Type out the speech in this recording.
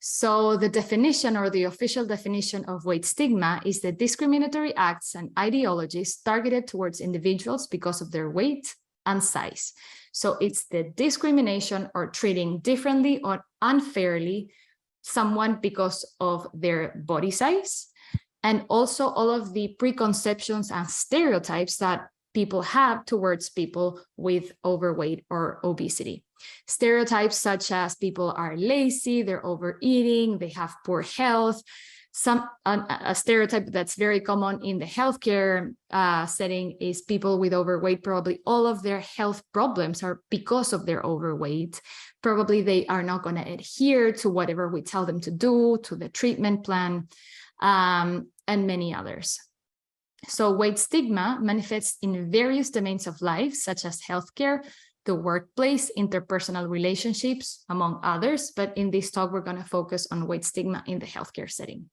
So the definition, or the official definition of weight stigma, is the discriminatory acts and ideologies targeted towards individuals because of their weight and size. So it's the discrimination or treating differently or unfairly someone because of their body size, and also all of the preconceptions and stereotypes that people have towards people with overweight or obesity. Stereotypes such as people are lazy, they're overeating, they have poor health. A stereotype that's very common in the healthcare setting is people with overweight, probably all of their health problems are because of their overweight. Probably they are not going to adhere to whatever we tell them to do, to the treatment plan, and many others. So weight stigma manifests in various domains of life, such as healthcare, the workplace, interpersonal relationships, among others. But in this talk, we're going to focus on weight stigma in the healthcare setting.